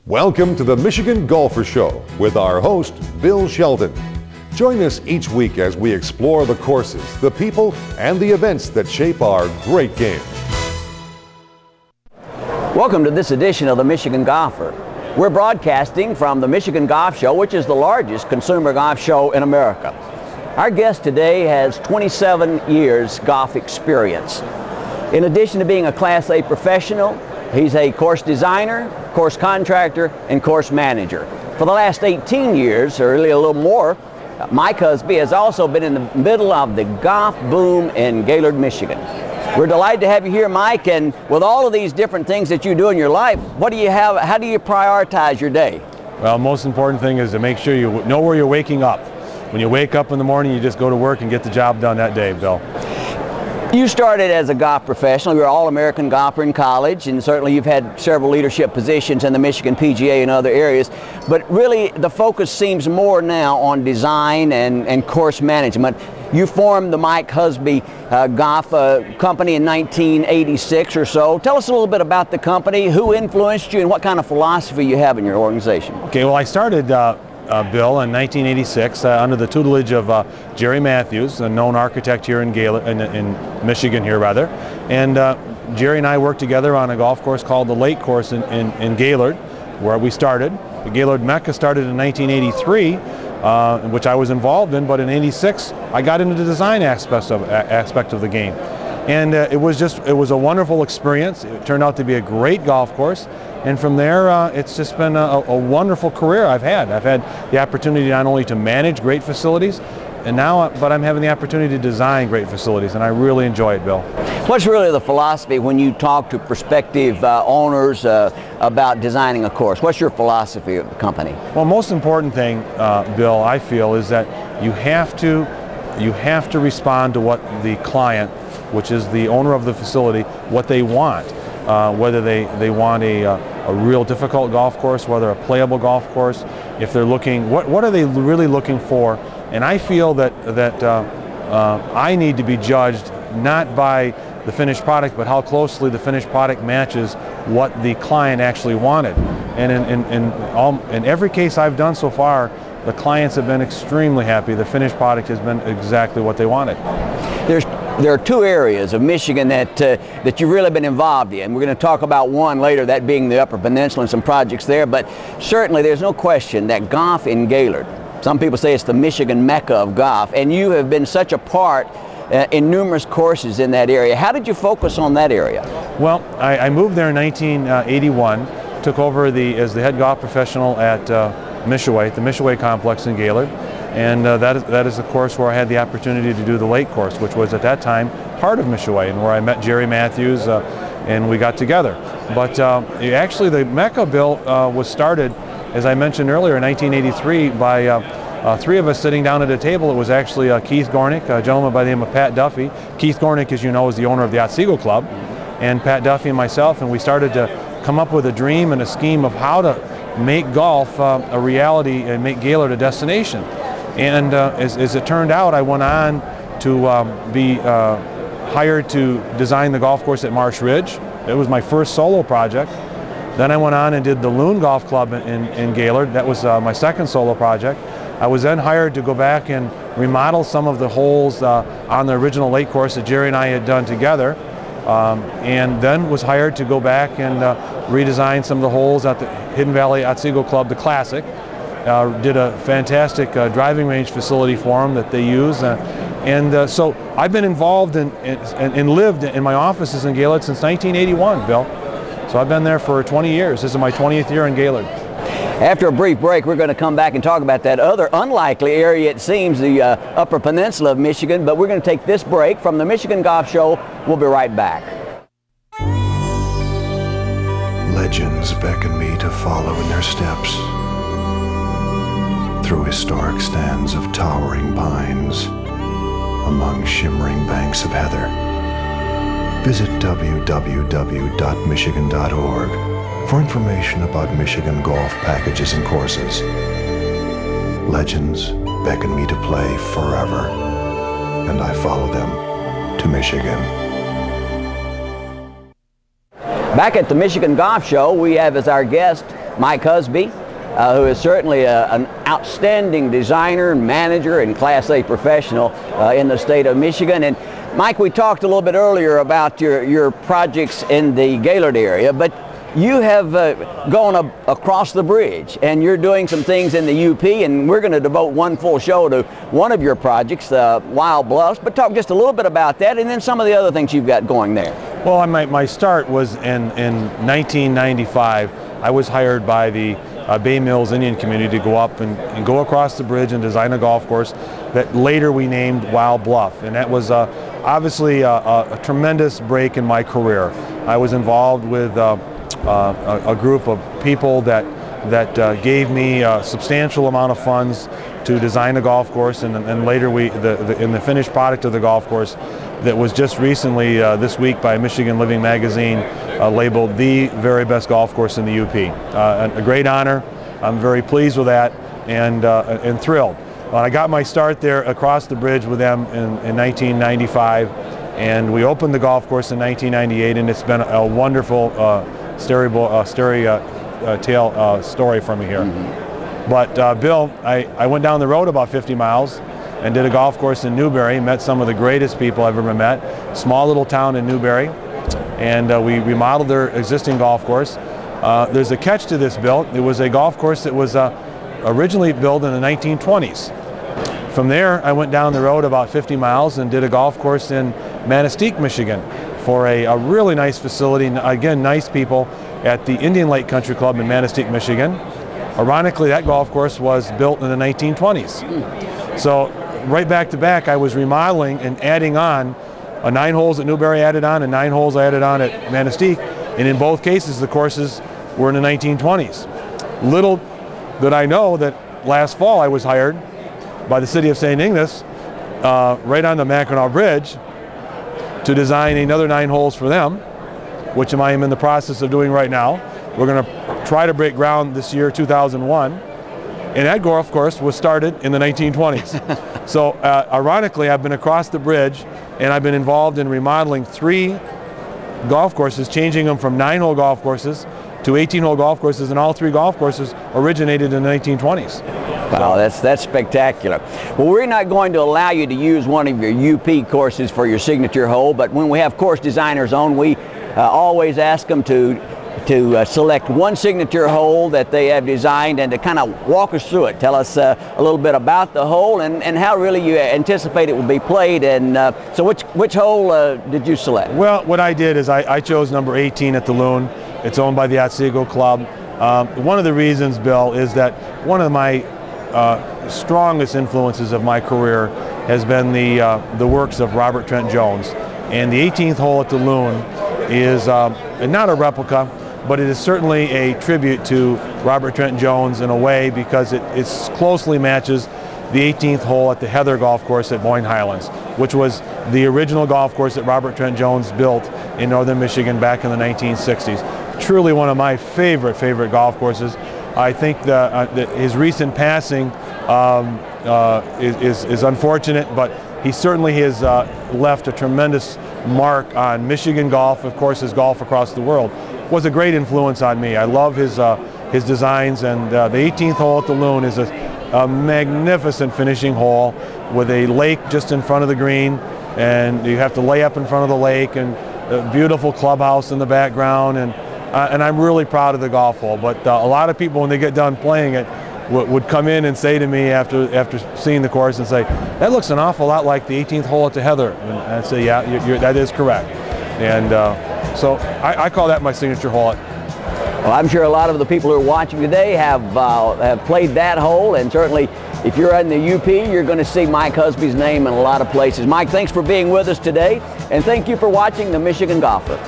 Welcome to the Michigan Golfer Show with our host, Bill Sheldon. Join us each week as we explore the courses, the people, and the events that shape our great game. Welcome to this edition of the Michigan Golfer. We're broadcasting from the Michigan Golf Show, which is the largest consumer golf show in America. Our guest today has 27 years golf experience. In addition to being a Class A professional, he's a course designer, course contractor, and course manager. For the last 18 years, or really a little more, Mike Husby has also been in the middle of the golf boom in Gaylord, Michigan. We're delighted to have you here, Mike, and with all of these different things that you do in your life, what do you have, how do you prioritize your day? Well, most important thing is to make sure you know where you're waking up. When you wake up in the morning, you just go to work and get the job done that day, Bill. You started as a golf professional. You were an All-American golfer in college, and certainly you've had several leadership positions in the Michigan PGA and other areas. But really, the focus seems more now on design and course management. You formed the Mike Husby Golf Company in 1986 or so. Tell us a little bit about the company, who influenced you, and what kind of philosophy you have in your organization. Okay, well, I started, Bill, in 1986 under the tutelage of Jerry Matthews, a known architect here in Michigan here, rather. And Jerry and I worked together on a golf course called the Lake Course in Gaylord, where we started. The Gaylord Mecca started in 1983, which I was involved in, but in '86 I got into the design aspect of the game. And it was a wonderful experience. It turned out to be a great golf course. And from there, it's just been a wonderful career I've had. I've had the opportunity not only to manage great facilities, but I'm having the opportunity to design great facilities, and I really enjoy it, Bill. What's really the philosophy when you talk to prospective owners about designing a course? What's your philosophy of the company? Well, most important thing, Bill, I feel, is that you have to respond to what the client, which is the owner of the facility, what they want. Whether they want a real difficult golf course, whether a playable golf course, if they're looking, what are they really looking for? And I feel that I need to be judged not by the finished product, but how closely the finished product matches what the client actually wanted. And in every case I've done so far, the clients have been extremely happy. The finished product has been exactly what they wanted. There are two areas of Michigan that you've really been involved in. We're going to talk about one later, that being the Upper Peninsula and some projects there, but certainly there's no question that golf in Gaylord, some people say it's the Michigan Mecca of golf, and you have been such a part in numerous courses in that area. How did you focus on that area? Well, I moved there in 1981, took over as the head golf professional at Mishaway, the Mishaway complex in Gaylord. And that is the course where I had the opportunity to do the Lake Course, which was at that time part of Mishaway, and where I met Jerry Matthews and we got together. But actually the Mecca, Bill, was started, as I mentioned earlier, in 1983 by three of us sitting down at a table. It was actually Keith Gornick, a gentleman by the name of Pat Duffy. Keith Gornick, as you know, is the owner of the Otsego Club, and Pat Duffy and myself, and we started to come up with a dream and a scheme of how to make golf a reality and make Gaylord a destination. And as it turned out, I went on to be hired to design the golf course at Marsh Ridge. It was my first solo project. Then I went on and did the Loon Golf Club in Gaylord. That was my second solo project. I was then hired to go back and remodel some of the holes on the original Lake Course that Jerry and I had done together. And then was hired to go back and redesign some of the holes at the Hidden Valley Otsego Club, the Classic. Did a fantastic driving range facility for them that they use. So I've been involved and lived in my offices in Gaylord since 1981, Bill. So I've been there for 20 years. This is my 20th year in Gaylord. After a brief break, we're going to come back and talk about that other unlikely area, it seems, the Upper Peninsula of Michigan. But we're going to take this break from the Michigan Golf Show. We'll be right back. Legends beckon me to follow in their steps. Through historic stands of towering pines, among shimmering banks of heather. Visit www.michigan.org for information about Michigan golf packages and courses. Legends beckon me to play forever, and I follow them to Michigan. Back at the Michigan Golf Show, we have as our guest Mike Husby, who is certainly an outstanding designer and manager and Class A professional in the state of Michigan. And Mike, we talked a little bit earlier about your projects in the Gaylord area, but you have gone across the bridge and you're doing some things in the UP, and we're going to devote one full show to one of your projects, Wild Bluffs. But talk just a little bit about that and then some of the other things you've got going there. Well, my start was in 1995. I was hired by the Bay Mills Indian community to go up and go across the bridge and design a golf course that later we named Wild Bluff. And that was obviously a tremendous break in my career. I was involved with a group of people that gave me a substantial amount of funds to design a golf course, and later in the finished product of the golf course that was just recently this week by Michigan Living Magazine labeled the very best golf course in the UP. A great honor. I'm very pleased with that and thrilled. I got my start there across the bridge with them in 1995, and we opened the golf course in 1998, and it's been a wonderful story for me here. Mm-hmm. But Bill, I went down the road about 50 miles and did a golf course in Newberry, met some of the greatest people I've ever met, small little town in Newberry, and we remodeled their existing golf course. There's a catch to this, Bill. It was a golf course that was originally built in the 1920s. From there, I went down the road about 50 miles and did a golf course in Manistee, Michigan, for a really nice facility, again, nice people, at the Indian Lake Country Club in Manistee, Michigan. Ironically, that golf course was built in the 1920s. So right back to back, I was remodeling and adding on 9 holes at Newberry added on and 9 holes I added on at Manistee. And in both cases, the courses were in the 1920s. Little did I know that last fall I was hired by the city of St. Ignace, right on the Mackinac Bridge, to design another 9 holes for them, which I am in the process of doing right now. We're going to try to break ground this year, 2001. And that golf course was started in the 1920s. So ironically, I've been across the bridge and I've been involved in remodeling 3 golf courses, changing them from 9-hole golf courses to 18-hole golf courses, and all 3 golf courses originated in the 1920s. Wow, that's spectacular. Well, we're not going to allow you to use one of your UP courses for your signature hole, but when we have course designers on, we always ask them to select one signature hole that they have designed and to kind of walk us through it. Tell us a little bit about the hole and how really you anticipate it will be played. And so which hole did you select? Well, what I did is I chose number 18 at the Loon. It's owned by the Otsego Club. One of the reasons, Bill, is that one of my strongest influences of my career has been the works of Robert Trent Jones. And the 18th hole at the Loon is not a replica, but it is certainly a tribute to Robert Trent Jones in a way, because it closely matches the 18th hole at the Heather Golf Course at Boyne Highlands, which was the original golf course that Robert Trent Jones built in northern Michigan back in the 1960s. Truly one of my favorite golf courses. I think that his recent passing is unfortunate, but he certainly has left a tremendous mark on Michigan golf, of course, his golf across the world. Was a great influence on me. I love his designs, and the 18th hole at the Loon is a magnificent finishing hole with a lake just in front of the green, and you have to lay up in front of the lake, and a beautiful clubhouse in the background, and I'm really proud of the golf hole. But a lot of people, when they get done playing it, would come in and say to me after seeing the course and say, "That looks an awful lot like the 18th hole at the Heather." And I'd say, "Yeah, that is correct." And so I call that my signature hole. Well, I'm sure a lot of the people who are watching today have played that hole, and certainly if you're in the UP, you're going to see Mike Husby's name in a lot of places. Mike, thanks for being with us today, and thank you for watching The Michigan Golfer.